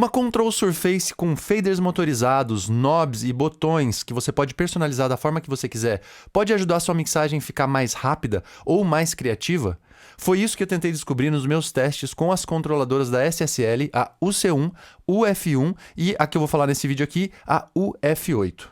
Uma Control Surface com faders motorizados, knobs e botões que você pode personalizar da forma que você quiser pode ajudar a sua mixagem a ficar mais rápida ou mais criativa? Foi isso que eu tentei descobrir nos meus testes com as controladoras da SSL, a UC1, UF1 e a que eu vou falar nesse vídeo aqui, a UF8.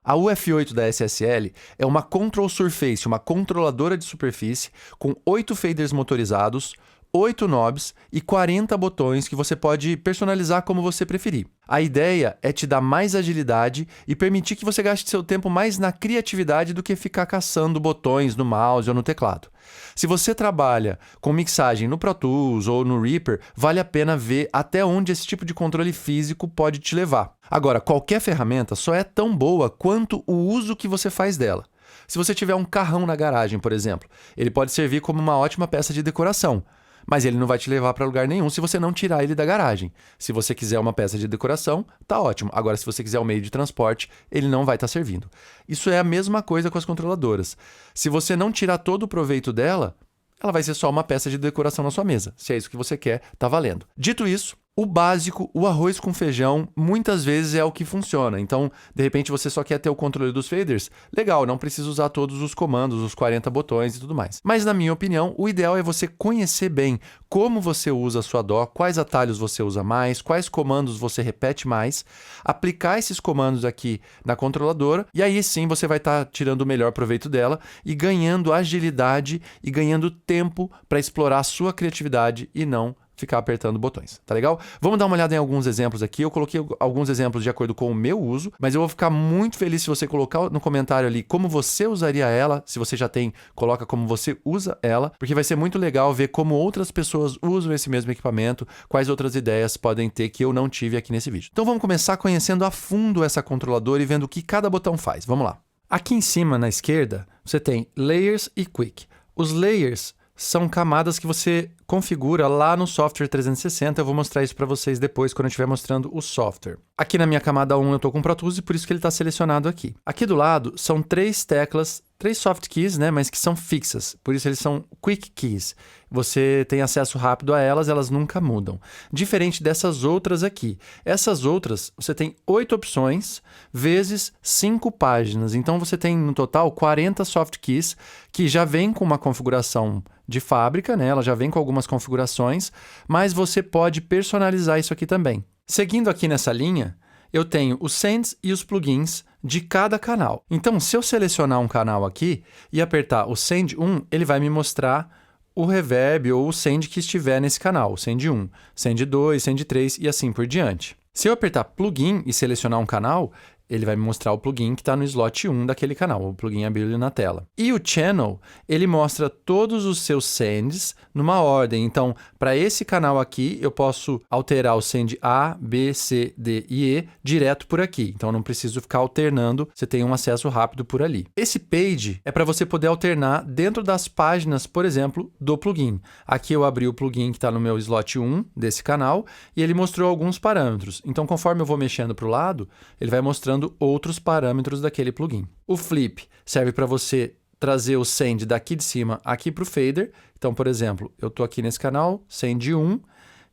A UF8 da SSL é uma Control Surface, uma controladora de superfície com 8 faders motorizados, 8 knobs e 40 botões que você pode personalizar como você preferir. A ideia é te dar mais agilidade e permitir que você gaste seu tempo mais na criatividade do que ficar caçando botões no mouse ou no teclado. Se você trabalha com mixagem no Pro Tools ou no Reaper, vale a pena ver até onde esse tipo de controle físico pode te levar. Agora, qualquer ferramenta só é tão boa quanto o uso que você faz dela. Se você tiver um carrão na garagem, por exemplo, ele pode servir como uma ótima peça de decoração, mas ele não vai te levar para lugar nenhum se você não tirar ele da garagem. Se você quiser uma peça de decoração, tá ótimo. Agora, se você quiser um meio de transporte, ele não vai estar servindo. Isso é a mesma coisa com as controladoras. Se você não tirar todo o proveito dela, ela vai ser só uma peça de decoração na sua mesa. Se é isso que você quer, tá valendo. Dito isso, o básico, o arroz com feijão, muitas vezes é o que funciona. Então, de repente, você só quer ter o controle dos faders? Legal, não precisa usar todos os comandos, os 40 botões e tudo mais. Mas, na minha opinião, o ideal é você conhecer bem como você usa a sua DAW, quais atalhos você usa mais, quais comandos você repete mais, aplicar esses comandos aqui na controladora e aí sim você vai estar tirando o melhor proveito dela e ganhando agilidade e ganhando tempo para explorar a sua criatividade e não ficar apertando botões, tá legal? Vamos dar uma olhada em alguns exemplos aqui. Eu coloquei alguns exemplos de acordo com o meu uso, mas eu vou ficar muito feliz se você colocar no comentário ali como você usaria ela. Se você já tem, coloca como você usa ela, porque vai ser muito legal ver como outras pessoas usam esse mesmo equipamento, quais outras ideias podem ter que eu não tive aqui nesse vídeo. Então vamos começar conhecendo a fundo essa controladora e vendo o que cada botão faz. Vamos lá. Aqui em cima, na esquerda, você tem Layers e Quick. Os Layers são camadas que você configura lá no software 360. Eu vou mostrar isso para vocês depois, quando eu estiver mostrando o software. Aqui na minha camada 1 eu estou com o Pro Tools e por isso que ele está selecionado aqui. Aqui do lado são 3 teclas, 3 soft keys, né, mas que são fixas. Por isso eles são quick keys. Você tem acesso rápido a elas, elas nunca mudam. Diferente dessas outras aqui. Essas outras, você tem 8 opções vezes 5 páginas. Então você tem no total 40 soft keys que já vem com uma configuração de fábrica, né? Ela já vem com algumas configurações, mas você pode personalizar isso aqui também. Seguindo aqui nessa linha, eu tenho os sends e os plugins de cada canal. Então, se eu selecionar um canal aqui e apertar o send 1, ele vai me mostrar o reverb ou o send que estiver nesse canal, o send 1, send 2, send 3 e assim por diante. Se eu apertar plugin e selecionar um canal, ele vai me mostrar o plugin que está no slot 1 daquele canal, o plugin abriu na tela. E o channel, ele mostra todos os seus sends numa ordem. Então, para esse canal aqui, eu posso alterar o send A, B, C, D e E direto por aqui. Então, eu não preciso ficar alternando, você tem um acesso rápido por ali. Esse page é para você poder alternar dentro das páginas, por exemplo, do plugin. Aqui eu abri o plugin que está no meu slot 1 desse canal e ele mostrou alguns parâmetros. Então, conforme eu vou mexendo para o lado, ele vai mostrando outros parâmetros daquele plugin. O flip serve para você trazer o send daqui de cima aqui para o fader. Então, por exemplo, eu estou aqui nesse canal, send 1,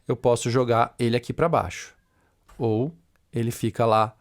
eu posso jogar ele aqui para baixo. Ou ele fica lá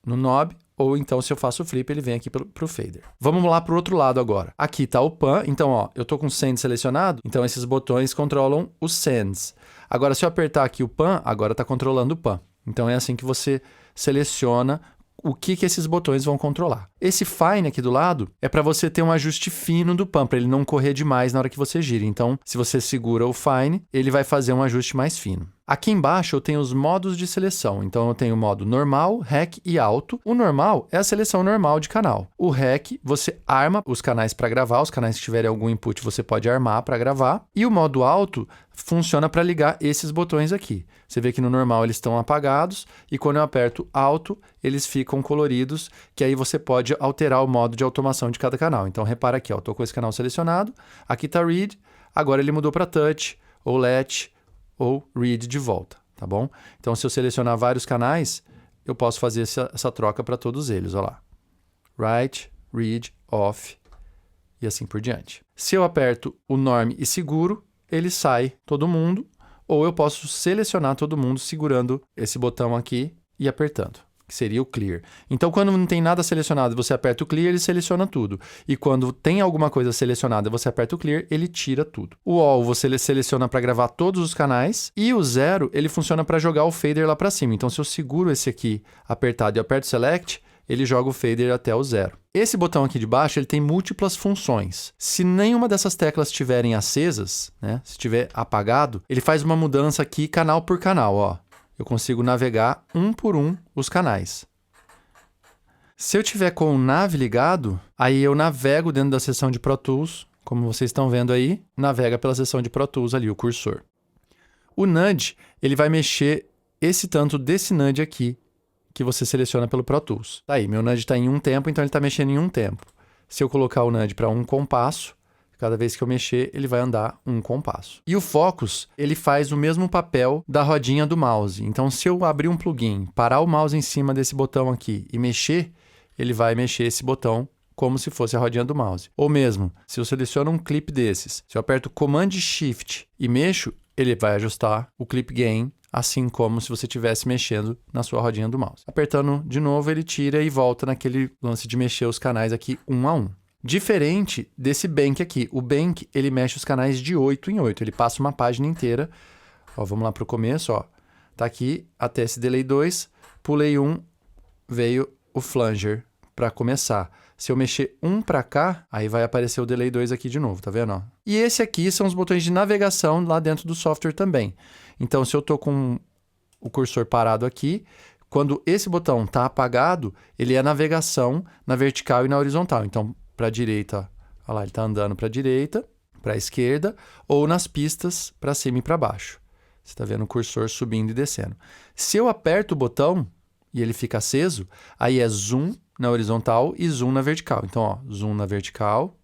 no knob, ou então se eu faço o flip, ele vem aqui para o fader. Vamos lá para o outro lado agora. Aqui está o pan, então ó, eu estou com o send selecionado, então esses botões controlam os sends. Agora, se eu apertar aqui o pan, agora está controlando o pan. Então é assim que você seleciona o que esses botões vão controlar. Esse fine aqui do lado é para você ter um ajuste fino do pan, para ele não correr demais na hora que você gira. Então, se você segura o fine, ele vai fazer um ajuste mais fino. Aqui embaixo eu tenho os modos de seleção. Então eu tenho o modo normal, REC e alto. O normal é a seleção normal de canal. O REC, você arma os canais para gravar. Os canais que tiverem algum input você pode armar para gravar. E o modo alto funciona para ligar esses botões aqui. Você vê que no normal eles estão apagados e quando eu aperto alto, eles ficam coloridos, que aí você pode alterar o modo de automação de cada canal. Então repara aqui, ó, estou com esse canal selecionado, aqui está read, agora ele mudou para touch ou let ou read de volta, tá bom? Então, se eu selecionar vários canais, eu posso fazer essa troca para todos eles, olha lá. Write, read, off e assim por diante. Se eu aperto o norm e seguro, ele sai todo mundo, ou eu posso selecionar todo mundo segurando esse botão aqui e apertando, que seria o Clear. Então, quando não tem nada selecionado e você aperta o Clear, ele seleciona tudo. E quando tem alguma coisa selecionada e você aperta o Clear, ele tira tudo. O All você seleciona para gravar todos os canais, e o 0 ele funciona para jogar o fader lá para cima. Então, se eu seguro esse aqui apertado e aperto Select, ele joga o fader até o 0. Esse botão aqui de baixo ele tem múltiplas funções. Se nenhuma dessas teclas estiverem acesas, né, se estiver apagado, ele faz uma mudança aqui canal por canal. Ó. Eu consigo navegar um por um os canais. Se eu tiver com o Nav ligado, aí eu navego dentro da seção de Pro Tools, como vocês estão vendo aí, navega pela seção de Pro Tools ali, o cursor. O Nudge, ele vai mexer esse tanto desse Nudge aqui, que você seleciona pelo Pro Tools. Tá aí, meu nudge está em um tempo, então ele está mexendo em um tempo. Se eu colocar o nudge para um compasso, cada vez que eu mexer, ele vai andar um compasso. E o Focus, ele faz o mesmo papel da rodinha do mouse. Então, se eu abrir um plugin, parar o mouse em cima desse botão aqui e mexer, ele vai mexer esse botão como se fosse a rodinha do mouse. Ou mesmo, se eu seleciono um clipe desses, se eu aperto Command Shift e mexo, ele vai ajustar o clip gain, assim como se você estivesse mexendo na sua rodinha do mouse. Apertando de novo, ele tira e volta naquele lance de mexer os canais aqui um a um. Diferente desse Bank aqui. O Bank, ele mexe os canais de 8 em 8. Ele passa uma página inteira. Ó, vamos lá para o começo. Ó. Tá aqui até esse Delay 2. Pulei um, veio o Flanger para começar. Se eu mexer um para cá, aí vai aparecer o Delay 2 aqui de novo, tá vendo? Ó? E esse aqui são os botões de navegação lá dentro do software também. Então, se eu estou com o cursor parado aqui, quando esse botão está apagado, ele é navegação na vertical e na horizontal. Então, para a direita, olha lá, ele está andando para a direita, para a esquerda, ou nas pistas para cima e para baixo. Você está vendo o cursor subindo e descendo. Se eu aperto o botão e ele fica aceso, aí é zoom na horizontal e zoom na vertical. Então, ó, zoom na vertical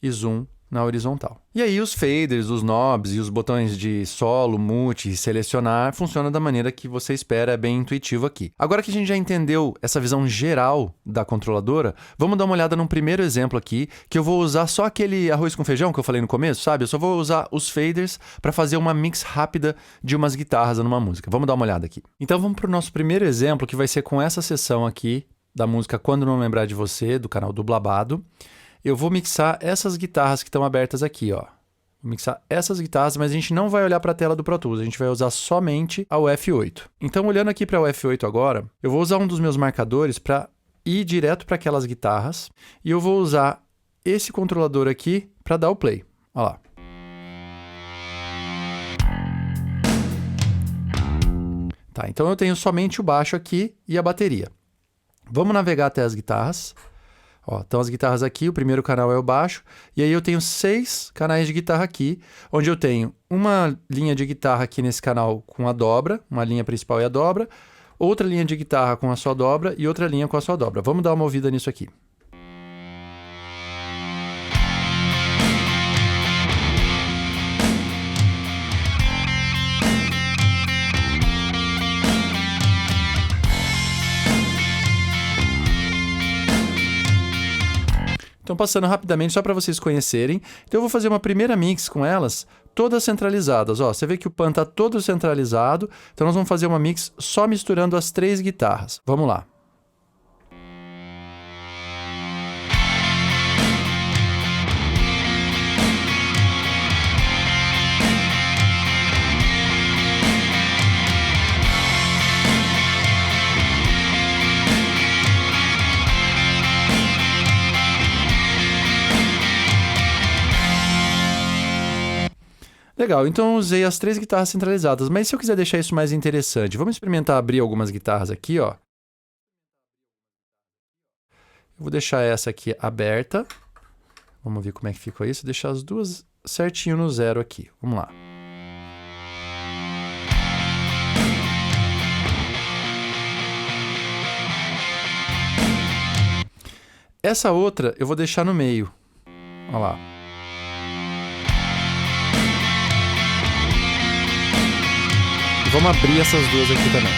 e zoom na horizontal. E aí os faders, os knobs e os botões de solo, multi e selecionar funcionam da maneira que você espera, é bem intuitivo aqui. Agora que a gente já entendeu essa visão geral da controladora, vamos dar uma olhada num primeiro exemplo aqui, que eu vou usar só aquele arroz com feijão que eu falei no começo, sabe? Eu só vou usar os faders para fazer uma mix rápida de umas guitarras numa música. Vamos dar uma olhada aqui. Então vamos para o nosso primeiro exemplo, que vai ser com essa seção aqui da música Quando Não Lembrar de Você, do canal Dublabado. Eu vou mixar essas guitarras que estão abertas aqui, ó. Vou mixar essas guitarras, mas a gente não vai olhar para a tela do Pro Tools, a gente vai usar somente a F8. Então, olhando aqui para o F8 agora, eu vou usar um dos meus marcadores para ir direto para aquelas guitarras e eu vou usar esse controlador aqui para dar o play. Olha lá. Tá, então eu tenho somente o baixo aqui e a bateria. Vamos navegar até as guitarras. Ó, então as guitarras aqui, o primeiro canal é o baixo, e aí eu tenho 6 canais de guitarra aqui, onde eu tenho uma linha de guitarra aqui nesse canal com a dobra, uma linha principal e a dobra, outra linha de guitarra com a sua dobra e outra linha com a sua dobra. Vamos dar uma ouvida nisso aqui. Então, passando rapidamente, só para vocês conhecerem. Então, eu vou fazer uma primeira mix com elas, todas centralizadas. Ó, você vê que o pan está todo centralizado. Então, nós vamos fazer uma mix só misturando as 3 guitarras. Vamos lá. Legal, então eu usei as 3 guitarras centralizadas, mas se eu quiser deixar isso mais interessante, vamos experimentar abrir algumas guitarras aqui, ó. Eu vou deixar essa aqui aberta. Vamos ver como é que ficou isso. Deixar as duas certinho no 0 aqui. Vamos lá. Essa outra eu vou deixar no meio. Olha lá. Vamos abrir essas duas aqui também.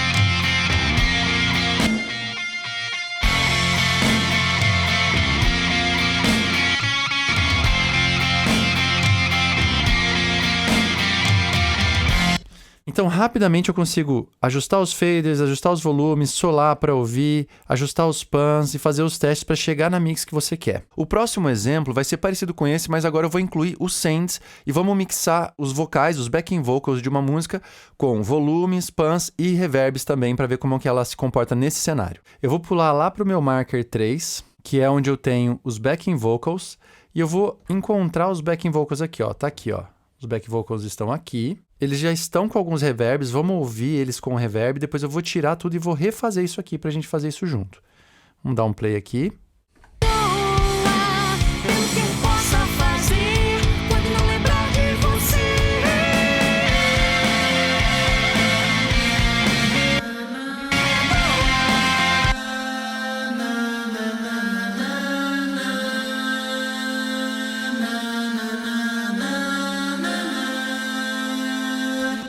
Então, rapidamente eu consigo ajustar os faders, ajustar os volumes, solar para ouvir, ajustar os pans e fazer os testes para chegar na mix que você quer. O próximo exemplo vai ser parecido com esse, mas agora eu vou incluir os sends e vamos mixar os vocais, os backing vocals de uma música com volumes, pans e reverbs também para ver como é que ela se comporta nesse cenário. Eu vou pular lá para o meu marker 3, que é onde eu tenho os backing vocals, e eu vou encontrar os backing vocals aqui, ó. Tá aqui, ó. Os back vocals estão aqui. Eles já estão com alguns reverbs, vamos ouvir eles com reverb, depois eu vou tirar tudo e vou refazer isso aqui pra gente fazer isso junto. Vamos dar um play aqui.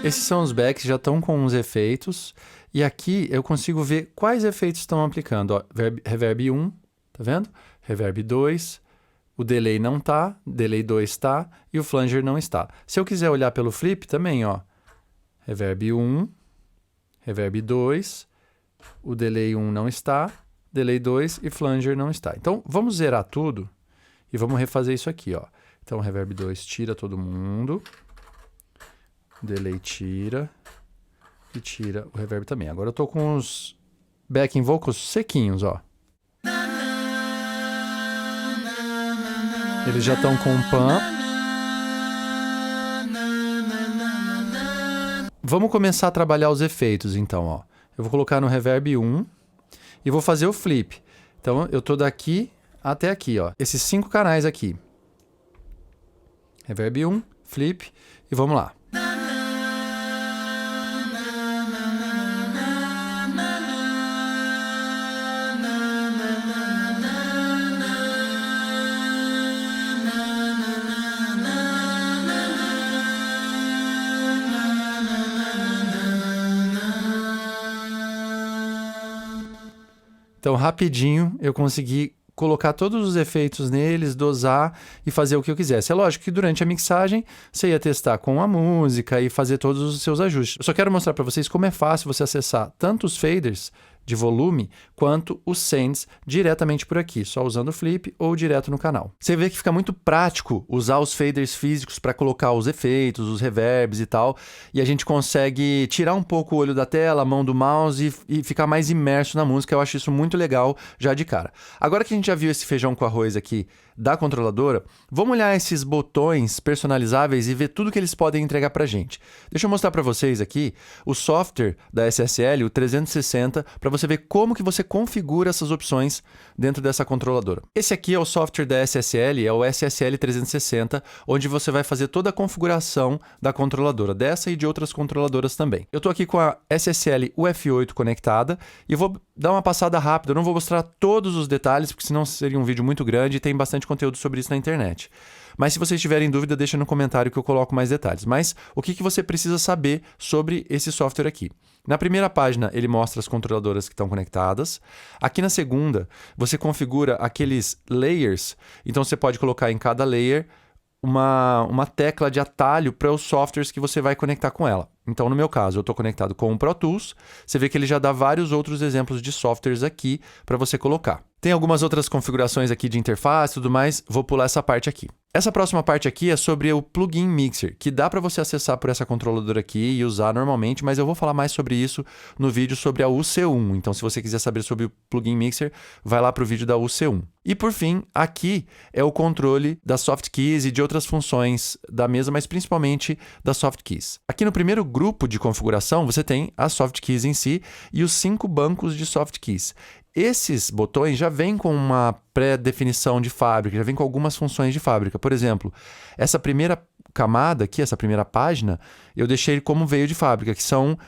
Esses são os backs, já estão com uns efeitos. E aqui eu consigo ver quais efeitos estão aplicando. Ó, reverb 1, tá vendo? Reverb 2, o delay não tá, delay 2 tá e o flanger não está. Se eu quiser olhar pelo flip também, ó. Reverb 1, reverb 2, o delay 1 não está, delay 2 e flanger não está. Então vamos zerar tudo e vamos refazer isso aqui, ó. Então reverb 2 tira todo mundo. Delay tira e tira o reverb também. Agora eu tô com os backing vocals sequinhos, ó. Eles já estão com um pan. Vamos começar a trabalhar os efeitos, então, ó. Eu vou colocar no reverb 1 e vou fazer o flip. Então eu tô daqui até aqui, ó. Esses 5 canais aqui. Reverb 1, flip e vamos lá. Então, rapidinho, eu consegui colocar todos os efeitos neles, dosar e fazer o que eu quisesse. É lógico que durante a mixagem, você ia testar com a música e fazer todos os seus ajustes. Eu só quero mostrar para vocês como é fácil você acessar tanto os faders de volume, quanto os sends diretamente por aqui, só usando o flip ou direto no canal. Você vê que fica muito prático usar os faders físicos para colocar os efeitos, os reverbs e tal, e a gente consegue tirar um pouco o olho da tela, a mão do mouse e ficar mais imerso na música. Eu acho isso muito legal já de cara. Agora que a gente já viu esse feijão com arroz aqui da controladora, vamos olhar esses botões personalizáveis e ver tudo que eles podem entregar pra gente. Deixa eu mostrar para vocês aqui o software da SSL, o 360, para você ver como que você configura essas opções dentro dessa controladora. Esse aqui é o software da SSL, é o SSL 360, onde você vai fazer toda a configuração da controladora, dessa e de outras controladoras também. Eu estou aqui com a SSL UF8 conectada e vou dar uma passada rápida, eu não vou mostrar todos os detalhes, porque senão seria um vídeo muito grande e tem bastante conteúdo sobre isso na internet. Mas se vocês tiverem dúvida, deixa no comentário que eu coloco mais detalhes. Mas o que você precisa saber sobre esse software aqui? Na primeira página, ele mostra as controladoras que estão conectadas. Aqui na segunda, você configura aqueles layers. Então, você pode colocar em cada layer uma tecla de atalho para os softwares que você vai conectar com ela. Então, no meu caso, eu estou conectado com o Pro Tools. Você vê que ele já dá vários outros exemplos de softwares aqui para você colocar. Tem algumas outras configurações aqui de interface e tudo mais. Vou pular essa parte aqui. Essa próxima parte aqui é sobre o Plugin Mixer, que dá para você acessar por essa controladora aqui e usar normalmente, mas eu vou falar mais sobre isso no vídeo sobre a UC1. Então, se você quiser saber sobre o Plugin Mixer, vai lá para o vídeo da UC1. E por fim, aqui é o controle das soft keys e de outras funções da mesa, mas principalmente das soft keys. Aqui no primeiro grupo de configuração, você tem as soft keys em si e os 5 bancos de soft keys. Esses botões já vêm com uma pré-definição de fábrica, já vêm com algumas funções de fábrica. Por exemplo, essa primeira camada aqui, essa primeira página, eu deixei como veio de fábrica, que são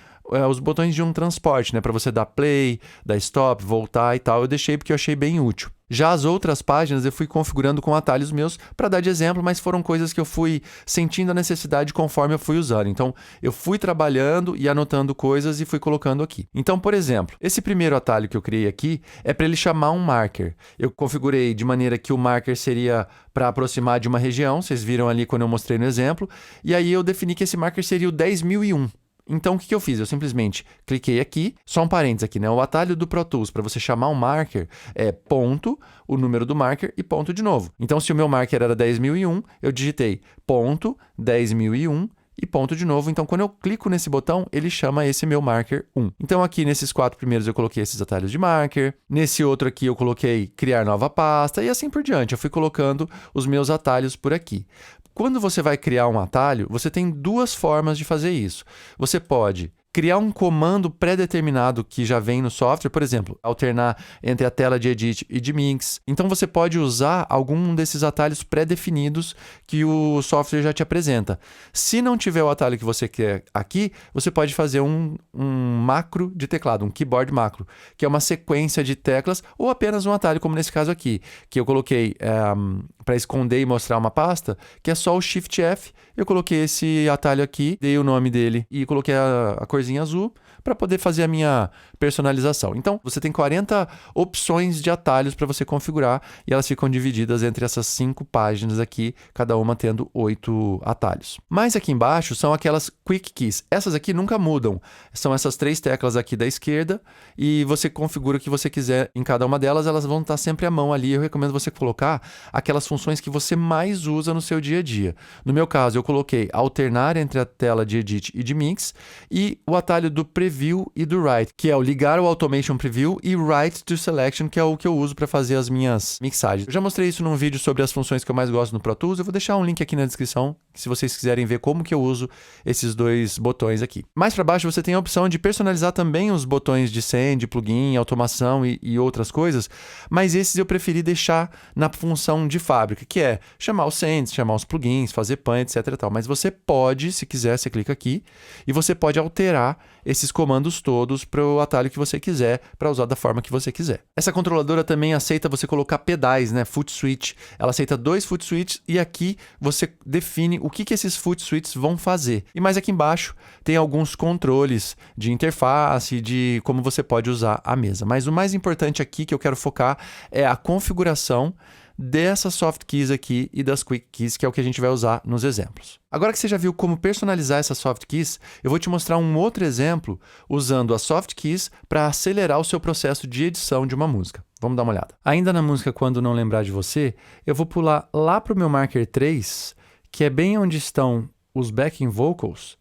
os botões de um transporte, né? Para você dar play, dar stop, voltar e tal. Eu deixei porque eu achei bem útil. Já as outras páginas eu fui configurando com atalhos meus para dar de exemplo, mas foram coisas que eu fui sentindo a necessidade conforme eu fui usando. Então, eu fui trabalhando e anotando coisas e fui colocando aqui. Então, por exemplo, esse primeiro atalho que eu criei aqui é para ele chamar um marker. Eu configurei de maneira que o marker seria para aproximar de uma região, vocês viram ali quando eu mostrei no exemplo, e aí eu defini que esse marker seria o 10.001. Então, o que eu fiz? Eu simplesmente cliquei aqui, só um parênteses aqui, né? O atalho do Pro Tools para você chamar um marker é ponto, o número do marker e ponto de novo. Então, se o meu marker era 10.001, eu digitei ponto 10.001 e ponto de novo. Então, quando eu clico nesse botão, ele chama esse meu marker 1. Então, aqui nesses 4 primeiros eu coloquei esses atalhos de marker. Nesse outro aqui eu coloquei criar nova pasta e assim por diante. Eu fui colocando os meus atalhos por aqui. Quando você vai criar um atalho, você tem 2 formas de fazer isso. Você pode criar um comando pré-determinado que já vem no software, por exemplo, alternar entre a tela de edit e de mix. Então você pode usar algum desses atalhos pré-definidos que o software já te apresenta. Se não tiver o atalho que você quer aqui, você pode fazer um macro de teclado, um keyboard macro, que é uma sequência de teclas ou apenas um atalho, como nesse caso aqui, que eu coloquei para esconder e mostrar uma pasta, que é só o Shift F. Eu coloquei esse atalho aqui, dei o nome dele e coloquei a corzinha azul para poder fazer a minha personalização. Então, você tem 40 opções de atalhos para você configurar e elas ficam divididas entre essas 5 páginas aqui, cada uma tendo 8 atalhos. Mas aqui embaixo são aquelas Quick Keys. Essas aqui nunca mudam. São essas 3 teclas aqui da esquerda e você configura o que você quiser em cada uma delas, elas vão estar sempre à mão ali. Eu recomendo você colocar aquelas funções que você mais usa no seu dia a dia. No meu caso, eu coloquei alternar entre a tela de edit e de mix e o atalho do preview e do write, que é o ligar o automation preview e write to selection, que é o que eu uso para fazer as minhas mixagens. Eu já mostrei isso num vídeo sobre as funções que eu mais gosto no Pro Tools. Eu vou deixar um link aqui na descrição, se vocês quiserem ver como que eu uso esses 2 botões aqui. Mais para baixo você tem a opção de personalizar também os botões de send, plugin, automação e outras coisas, mas esses eu preferi deixar na função de fábrica, que é chamar os sends, chamar os plugins, fazer pan, etc e tal. Mas você pode, se quiser, você clica aqui e você pode alterar esses comandos todos para o atalho que você quiser, para usar da forma que você quiser. Essa controladora também aceita você colocar pedais, né? Foot switch. Ela aceita 2 foot switches e aqui você define o que esses foot switches vão fazer. E mais aqui embaixo tem alguns controles de interface, de como você pode usar a mesa. Mas o mais importante aqui que eu quero focar é a configuração dessas soft keys aqui e das quick keys, que é o que a gente vai usar nos exemplos. Agora que você já viu como personalizar essas soft keys, eu vou te mostrar um outro exemplo usando as soft keys para acelerar o seu processo de edição de uma música. Vamos dar uma olhada. Ainda na música Quando Não Lembrar de Você, eu vou pular lá para o meu marker 3, que é bem onde estão os backing vocals.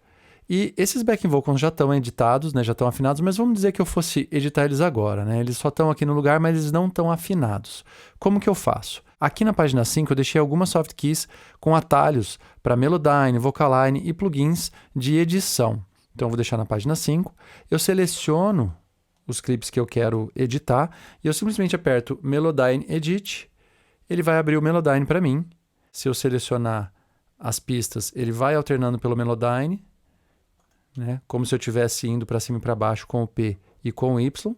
E esses backing vocals já estão editados, né, já estão afinados, mas vamos dizer que eu fosse editar eles agora, né? Eles só estão aqui no lugar, mas eles não estão afinados. Como que eu faço? Aqui na página 5 eu deixei algumas soft keys com atalhos para Melodyne, Vocaline e plugins de edição. Então eu vou deixar na página 5, eu seleciono os clipes que eu quero editar e eu simplesmente aperto Melodyne Edit, ele vai abrir o Melodyne para mim. Se eu selecionar as pistas, ele vai alternando pelo Melodyne, né? Como se eu estivesse indo para cima e para baixo com o P e com o Y,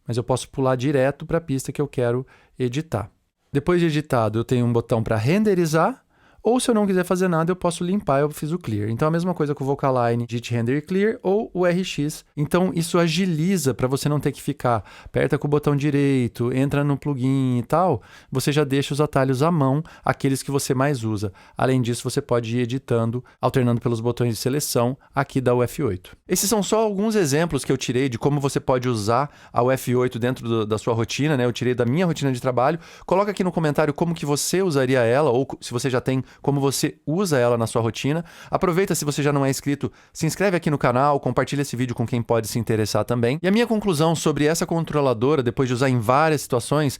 mas eu posso pular direto para a pista que eu quero editar. Depois de editado, eu tenho um botão para renderizar, ou se eu não quiser fazer nada, eu posso limpar, eu fiz o Clear. Então, a mesma coisa com o Vocaline, Edit Render e Clear, ou o RX. Então, isso agiliza para você não ter que ficar, aperta com o botão direito, entra no plugin e tal, você já deixa os atalhos à mão, aqueles que você mais usa. Além disso, você pode ir editando, alternando pelos botões de seleção aqui da F8. Esses são só alguns exemplos que eu tirei de como você pode usar a F8 dentro da sua rotina, né? Eu tirei da minha rotina de trabalho. Coloca aqui no comentário como que você usaria ela, ou se você já tem como você usa ela na sua rotina. Aproveita, se você já não é inscrito, se inscreve aqui no canal, compartilha esse vídeo com quem pode se interessar também. E a minha conclusão sobre essa controladora, depois de usar em várias situações,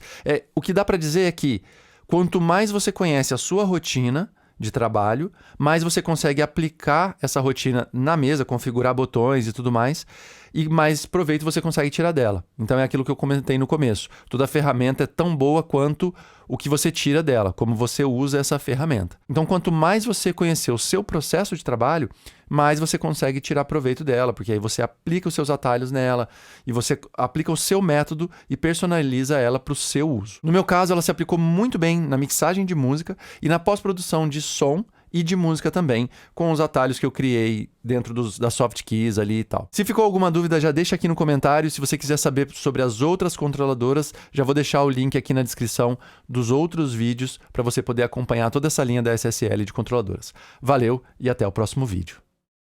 o que dá para dizer é que quanto mais você conhece a sua rotina de trabalho, mais você consegue aplicar essa rotina na mesa, configurar botões e tudo mais, e mais proveito você consegue tirar dela. Então é aquilo que eu comentei no começo. Toda ferramenta é tão boa quanto o que você tira dela, como você usa essa ferramenta. Então, quanto mais você conhecer o seu processo de trabalho, mais você consegue tirar proveito dela, porque aí você aplica os seus atalhos nela e você aplica o seu método e personaliza ela para o seu uso. No meu caso, ela se aplicou muito bem na mixagem de música e na pós-produção de som e de música também, com os atalhos que eu criei dentro das soft keys ali e tal. Se ficou alguma dúvida, já deixa aqui no comentário. Se você quiser saber sobre as outras controladoras, já vou deixar o link aqui na descrição dos outros vídeos para você poder acompanhar toda essa linha da SSL de controladoras. Valeu e até o próximo vídeo.